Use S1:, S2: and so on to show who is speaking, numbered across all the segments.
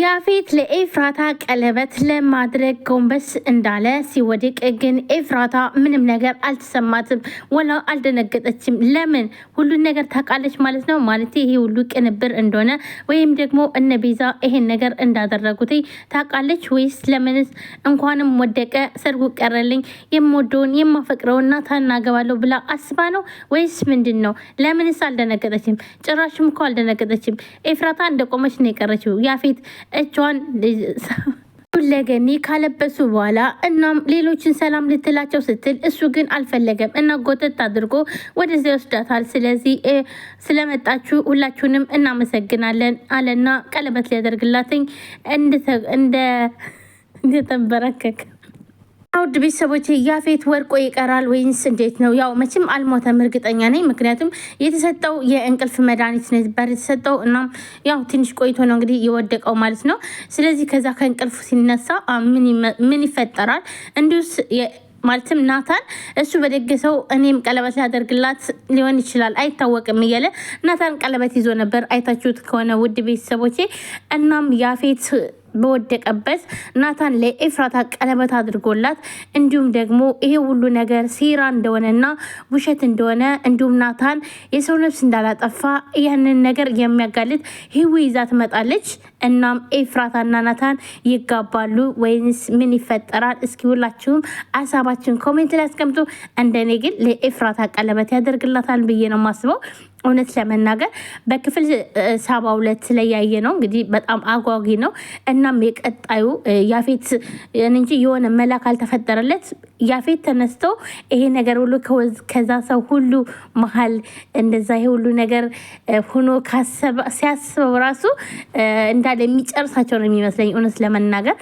S1: ያፌት ለኤፍራታ ቀለበት ለማድረግ ጎንበስ እንዳለ ሲወድቅ ግን ኤፍራታ ምንም ነገር አልተሰማትም፣ ወላ አልደነገጠችም። ለምን? ሁሉን ነገር ታውቃለች ማለት ነው። ማለት ይሄ ሁሉ ቅንብር እንደሆነ ወይም ደግሞ እነ ቤዛ ይሄን ነገር እንዳደረጉት ታውቃለች ወይስ ለምንስ እንኳንም ወደቀ ሰርጉ ቀረልኝ የምወደውን የማፈቅረውና ታናገባለሁ ብላ አስባ ነው ወይስ ምንድን ነው? ለምንስ አልደነገጠችም? ጭራሽም እኮ አልደነገጠችም። ኤፍራታ እንደቆመች ነው የቀረችው። ያፌት እጇን ለገኒ ካለበሱ በኋላ እናም ሌሎችን ሰላም ልትላቸው ስትል እሱ ግን አልፈለገም እና ጎተት አድርጎ ወደዚያ ይወስዳታል። ስለዚህ ስለመጣችሁ ሁላችሁንም እናመሰግናለን አለና ቀለበት ሊያደርግላትኝ እንደተንበረከከ ውድ ቤተሰቦች ያፌት ወርቆ ይቀራል ወይንስ እንዴት ነው? ያው መቼም አልሞተም እርግጠኛ ነኝ። ምክንያቱም የተሰጠው የእንቅልፍ መድኃኒት ነበር የተሰጠው። እናም ያው ትንሽ ቆይቶ ነው እንግዲህ የወደቀው ማለት ነው። ስለዚህ ከዛ ከእንቅልፉ ሲነሳ ምን ይፈጠራል? እንዲሁስ ማለትም ናታን እሱ በደገሰው እኔም ቀለበት ላደርግላት ሊሆን ይችላል አይታወቅም እያለ ናታን ቀለበት ይዞ ነበር አይታችሁት ከሆነ ውድ ቤተሰቦቼ። እናም ያፌት በወደቀበት ናታን ለኤፍራታ ቀለበት አድርጎላት እንዲሁም ደግሞ ይሄ ሁሉ ነገር ሴራ እንደሆነና ውሸት እንደሆነ እንዲሁም ናታን የሰው ነፍስ እንዳላጠፋ ያንን ነገር የሚያጋልጥ ህዊ ይዛ ትመጣለች። እናም ኤፍራታና ናታን ይጋባሉ ወይንስ ምን ይፈጠራል? እስኪ ሁላችሁም ሀሳባችሁን ኮሜንት ላይ አስቀምጡ። እንደኔ ግን ለኤፍራታ ቀለበት ያደርግላታል ብዬ ነው የማስበው። እውነት ለመናገር በክፍል 72 ላይ ያየ ነው እንግዲህ በጣም አጓጊ ነው። እናም የቀጣዩ ያፌት እንጂ የሆነ መላክ አልተፈጠረለት ያፌት ተነስቶ ይሄ ነገር ሁሉ ከዛ ሰው ሁሉ መሀል እንደዛ ይሄ ሁሉ ነገር ሆኖ ሲያስበው ራሱ እንዳለ የሚጨርሳቸው ነው የሚመስለኝ እውነት ለመናገር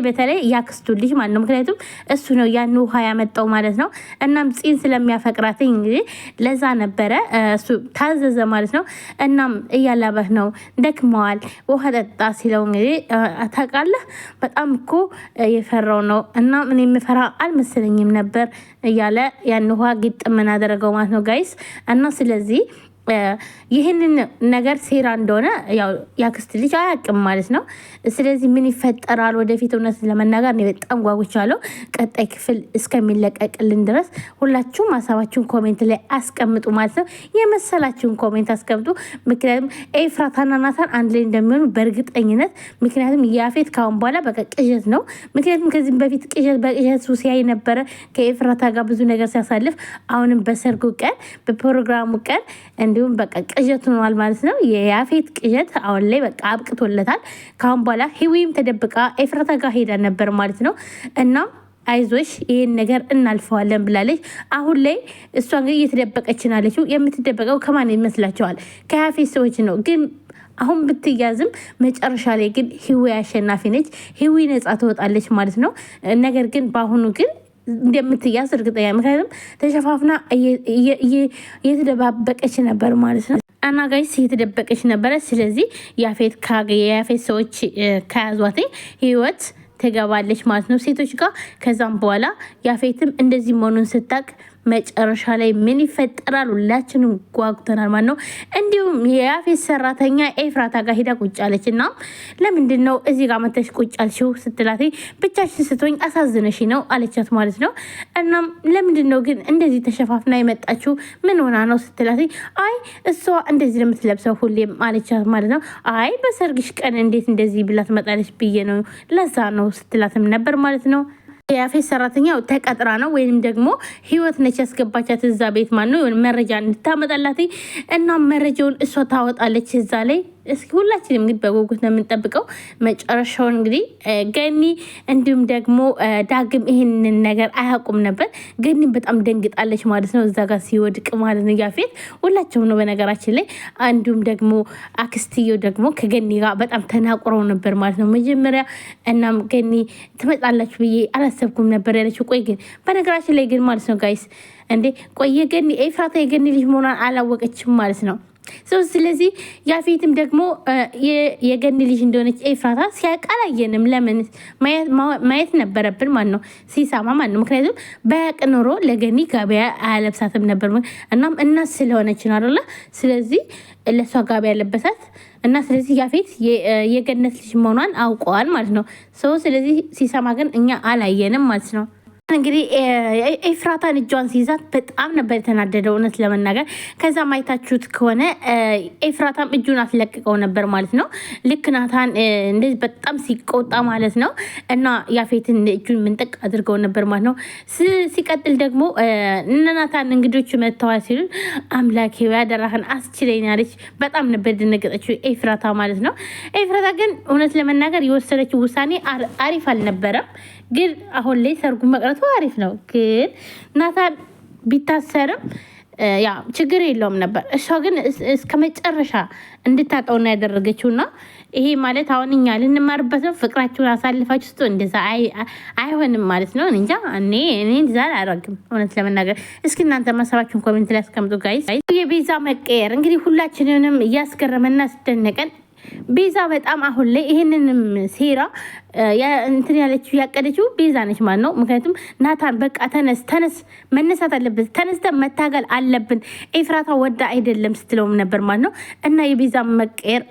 S1: በተለይ ያክስቱ ልጅ ማለት ነው። ምክንያቱም እሱ ነው ያን ውሃ ያመጣው ማለት ነው። እናም ጽን ስለሚያፈቅራት እንግዲህ ለዛ ነበረ እሱ ታዘዘ ማለት ነው። እናም እያላበህ ነው ደክመዋል ውሃ ጠጣ ሲለው እንግዲህ ታውቃለህ በጣም እኮ የፈራው ነው እና ምን የምፈራ አልመሰለኝም ነበር እያለ ያን ውሃ ግጥም አደረገው ማለት ነው ጋይስ። እና ስለዚህ ይህንን ነገር ሴራ እንደሆነ ያው ያክስት ልጅ አያውቅም ማለት ነው። ስለዚህ ምን ይፈጠራል ወደፊት? እውነት ለመናገር ነው በጣም ጓጉቻለሁ። ቀጣይ ክፍል እስከሚለቀቅልን ድረስ ሁላችሁም ሀሳባችሁን ኮሜንት ላይ አስቀምጡ ማለት ነው። የመሰላችሁን ኮሜንት አስቀምጡ። ምክንያቱም ኤፍራታና ናታን አንድ ላይ እንደሚሆኑ በእርግጠኝነት። ምክንያቱም ያፌት ካሁን በኋላ በቃ ቅዠት ነው። ምክንያቱም ከዚህም በፊት በቅዠት ሲያይ ነበረ ከኤፍራታ ጋር ብዙ ነገር ሲያሳልፍ፣ አሁንም በሰርጉ ቀን በፕሮግራሙ ቀን እንዲሁም በቃ ቅዠት ሆኗል ማለት ነው። የያፌት ቅዠት አሁን ላይ በቃ አብቅቶለታል። ካሁን በኋላ ህዊም ተደብቃ ኤፍራታ ጋር ሄዳ ነበር ማለት ነው። እና አይዞሽ ይህን ነገር እናልፈዋለን ብላለች። አሁን ላይ እሷ እንግዲህ እየተደበቀች ናለችው። የምትደበቀው ከማን ይመስላቸዋል? ከያፌት ሰዎች ነው። ግን አሁን ብትያዝም መጨረሻ ላይ ግን ህዊ አሸናፊ ነች። ህዊ ነጻ ትወጣለች ማለት ነው። ነገር ግን በአሁኑ ግን እንደምትያዝ እርግጠኛ፣ ምክንያቱም ተሸፋፍና እየተደባበቀች ነበር ማለት ነው። አናጋይስ እየተደበቀች ነበረ። ስለዚህ የያፌት ሰዎች ከያዟት ህይወት ትገባለች ማለት ነው ሴቶች ጋር። ከዛም በኋላ ያፌትም እንደዚህ መሆኑን ስታቅ መጨረሻ ላይ ምን ይፈጠራል? ሁላችንም ጓጉተናል ማለት ነው። እንዲሁም የያፌት ሰራተኛ ኤፍራታ ጋር ሄዳ ቁጭ አለች እና ለምንድን ነው እዚህ ጋር መተሽ ቁጭ አልሽው ስትላት ብቻችን ስትሆኝ አሳዝነሽ ነው አለቻት ማለት ነው። እናም ለምንድን ነው ግን እንደዚህ ተሸፋፍና የመጣችው ምን ሆና ነው ስትላት አይ እሷ እንደዚህ ለምትለብሰው ሁሌም አለቻት ማለት ነው። አይ በሰርግሽ ቀን እንዴት እንደዚህ ብላ ትመጣለች ብዬ ነው ለዛ ነው ስትላትም ነበር ማለት ነው። የያፌት ሰራተኛው ተቀጥራ ነው ወይም ደግሞ ህይወት ነች ያስገባቻት እዛ ቤት ማለት ነው መረጃ እንድታመጣላት እና መረጃውን እሷ ታወጣለች እዛ ላይ። እስኪ ሁላችንም እንግዲህ በጉጉት ነው የምንጠብቀው መጨረሻውን። እንግዲህ ገኒ እንዲሁም ደግሞ ዳግም ይሄንን ነገር አያውቁም ነበር። ገኒ በጣም ደንግጣለች ማለት ነው እዛ ጋር ሲወድቅ ማለት ነው ያፌት። ሁላቸውም ነው በነገራችን ላይ። እንዲሁም ደግሞ አክስትየው ደግሞ ከገኒ ጋር በጣም ተናቁረው ነበር ማለት ነው መጀመሪያ። እናም ገኒ ትመጣላችሁ ብዬ አላሰብኩም ነበር ያለችው። ቆይ ግን በነገራችን ላይ ግን ማለት ነው ጋይስ እንዴ ቆይ የገኒ ኤፍራታ የገኒ ልጅ መሆኗን አላወቀችም ማለት ነው። ስለዚህ ያፌትም ደግሞ የገኒ ልጅ እንደሆነች ኤፍራታ ሲያውቅ አላየንም። ለምን ማየት ነበረብን ማለት ነው ሲሰማ ማለት ነው። ምክንያቱም በያቅ ኖሮ ለገኒ ጋቢያ አያለብሳትም ነበር። እናም እናት ስለሆነች ነው አይደለ? ስለዚህ ለሷ ጋቢያ ያለበሳት እና ስለዚህ ያፌት የገነት ልጅ መሆኗን አውቀዋል ማለት ነው። ሰው ስለዚህ ሲሰማ ግን እኛ አላየንም ማለት ነው። እንግዲህ ኤፍራታን እጇን ሲይዛት በጣም ነበር የተናደደው እውነት ለመናገር። ከዛ ማየታችሁት ከሆነ ኤፍራታም እጁን አትለቅቀው ነበር ማለት ነው። ልክ ናታን እንደዚህ በጣም ሲቆጣ ማለት ነው። እና ያፌትን እጁን ምንጥቅ አድርገው ነበር ማለት ነው። ሲቀጥል ደግሞ እነ ናታን እንግዶች መጥተዋል ሲሉ አምላኬ ያደራህን አስችለኝ ያለች በጣም ነበር ደነገጠችው ኤፍራታ ማለት ነው። ኤፍራታ ግን እውነት ለመናገር የወሰነችው ውሳኔ አሪፍ አልነበረም። ግን አሁን ላይ ሰርጉ መቅረቱ አሪፍ ነው። ግን ናታን ቢታሰርም ያ ችግር የለውም ነበር። እሷ ግን እስከ መጨረሻ እንድታጠውና ያደረገችውና ይሄ ማለት አሁን እኛ ልንማርበት ነው። ፍቅራችሁን አሳልፋችሁ ስቶ እንደዛ አይሆንም ማለት ነው። እንጃ እኔ እንደዛ አላደርግም እውነት ለመናገር። እስኪ እናንተ ማሰባችሁን ኮሜንት ላይ አስቀምጡ ጋይስ። የቤዛ መቀየር እንግዲህ ሁላችንንም እያስገረመና አስደነቀን። ቤዛ በጣም አሁን ላይ ይሄንንም ሴራ እንትን ያለችው ያቀደችው ቤዛ ነች ማለት ነው። ምክንያቱም ናታን በቃ ተነስ መነሳት አለበት፣ ተነስተን መታገል አለብን ኤፍራታ ወዳ አይደለም ስትለውም ነበር ማለት ነው። እና የቤዛ መቀየር